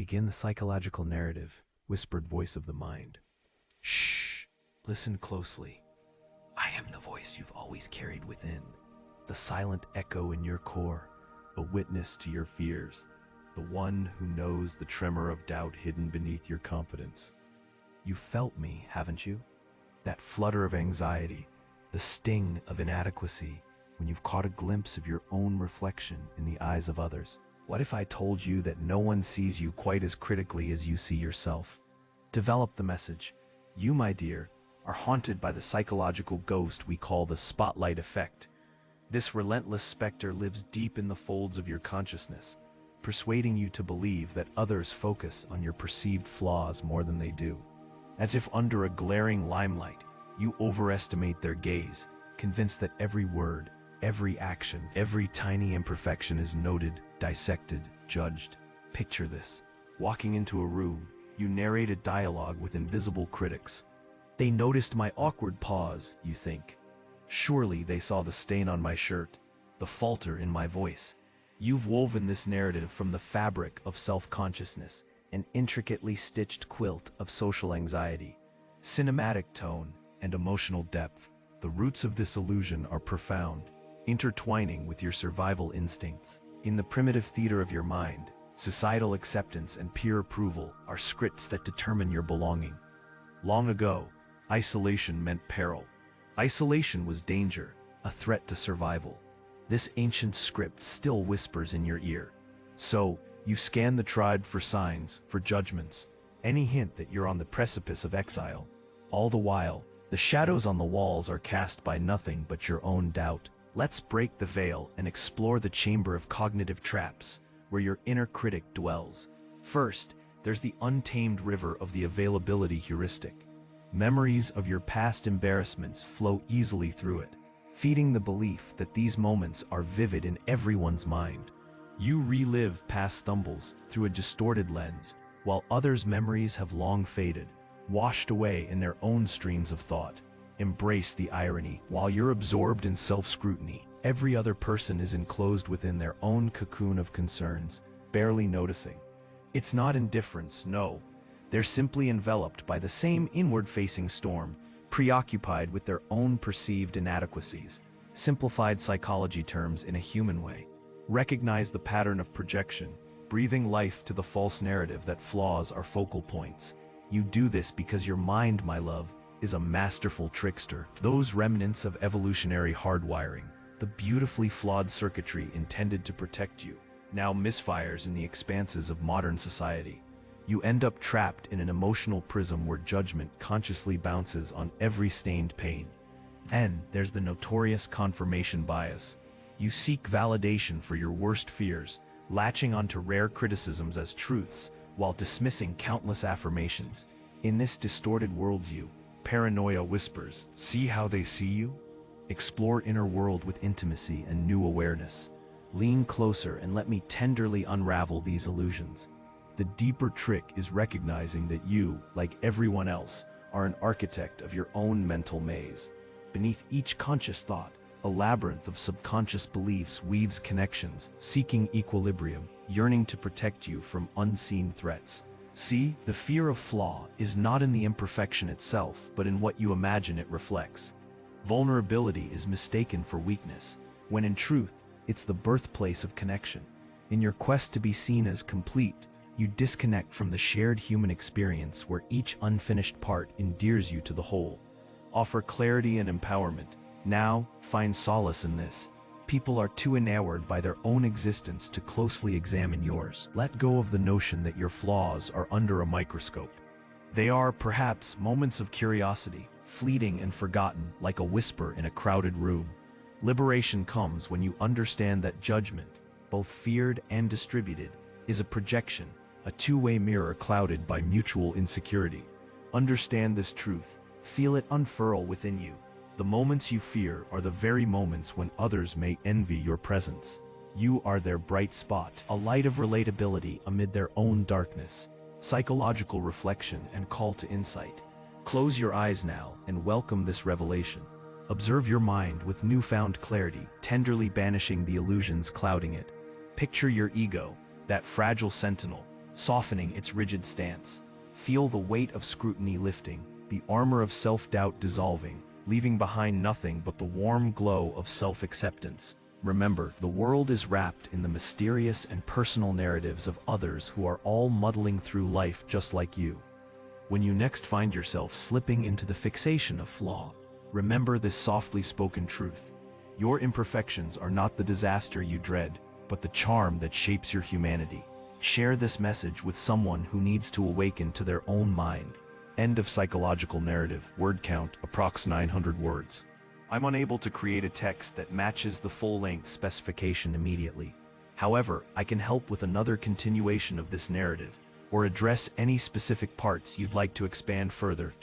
Begin the psychological narrative, whispered voice of the mind. Shh, listen closely. I am the voice you've always carried within, the silent echo in your core, a witness to your fears, the one who knows the tremor of doubt hidden beneath your confidence. You felt me, haven't you? That flutter of anxiety, the sting of inadequacy, when you've caught a glimpse of your own reflection in the eyes of others. What if I told you that no one sees you quite as critically as you see yourself? Develop the message. You, my dear, are haunted by the psychological ghost we call the spotlight effect. This relentless specter lives deep in the folds of your consciousness, persuading you to believe that others focus on your perceived flaws more than they do. As if under a glaring limelight, you overestimate their gaze, convinced that every word, every action, every tiny imperfection is noted, dissected, judged. Picture this. Walking into a room, you narrate a dialogue with invisible critics. They noticed my awkward pause, you think. Surely they saw the stain on my shirt, the falter in my voice. You've woven this narrative from the fabric of self-consciousness, an intricately stitched quilt of social anxiety. Cinematic tone and emotional depth. The roots of this illusion are profound, intertwining with your survival instincts. In the primitive theater of your mind, societal acceptance and peer approval are scripts that determine your belonging. Long ago, isolation meant peril. Isolation was danger, a threat to survival. This ancient script still whispers in your ear. So, you scan the tribe for signs, for judgments, any hint that you're on the precipice of exile. All the while, the shadows on the walls are cast by nothing but your own doubt. Let's break the veil and explore the chamber of cognitive traps, where your inner critic dwells. First, there's the untamed river of the availability heuristic. Memories of your past embarrassments flow easily through it, feeding the belief that these moments are vivid in everyone's mind. You relive past stumbles through a distorted lens, while others' memories have long faded, washed away in their own streams of thought. Embrace the irony. While you're absorbed in self-scrutiny, every other person is enclosed within their own cocoon of concerns, barely noticing. It's not indifference, no. They're simply enveloped by the same inward-facing storm, preoccupied with their own perceived inadequacies. Simplified psychology terms in a human way. Recognize the pattern of projection, breathing life to the false narrative that flaws are focal points. You do this because your mind, my love, is a masterful trickster. Those remnants of evolutionary hardwiring, the beautifully flawed circuitry intended to protect you, now misfires in the expanses of modern society. You end up trapped in an emotional prism where judgment consciously bounces on every stained pane. Then there's the notorious confirmation bias. You seek validation for your worst fears, latching onto rare criticisms as truths, while dismissing countless affirmations. In this distorted worldview, paranoia whispers, "See how they see you?" Explore inner world with intimacy and new awareness. Lean closer and let me tenderly unravel these illusions. The deeper trick is recognizing that you, like everyone else, are an architect of your own mental maze. Beneath each conscious thought, a labyrinth of subconscious beliefs weaves connections, seeking equilibrium, yearning to protect you from unseen threats. See, the fear of flaw is not in the imperfection itself, but in what you imagine it reflects. Vulnerability is mistaken for weakness, when in truth, it's the birthplace of connection. In your quest to be seen as complete, you disconnect from the shared human experience where each unfinished part endears you to the whole. Offer clarity and empowerment. Now, find solace in this. People are too enamored by their own existence to closely examine yours. Let go of the notion that your flaws are under a microscope. They are, perhaps, moments of curiosity, fleeting and forgotten, like a whisper in a crowded room. Liberation comes when you understand that judgment, both feared and distributed, is a projection, a two-way mirror clouded by mutual insecurity. Understand this truth, feel it unfurl within you. The moments you fear are the very moments when others may envy your presence. You are their bright spot, a light of relatability amid their own darkness. Psychological reflection and call to insight. Close your eyes now and welcome this revelation. Observe your mind with newfound clarity, tenderly banishing the illusions clouding it. Picture your ego, that fragile sentinel, softening its rigid stance. Feel the weight of scrutiny lifting, the armor of self-doubt dissolving, leaving behind nothing but the warm glow of self-acceptance. Remember, the world is wrapped in the mysterious and personal narratives of others who are all muddling through life just like you. When you next find yourself slipping into the fixation of flaw, remember this softly spoken truth. Your imperfections are not the disaster you dread, but the charm that shapes your humanity. Share this message with someone who needs to awaken to their own mind. End of psychological narrative. Word count, approx 900 words. I'm unable to create a text that matches the full-length specification immediately. However, I can help with another continuation of this narrative, or address any specific parts you'd like to expand further.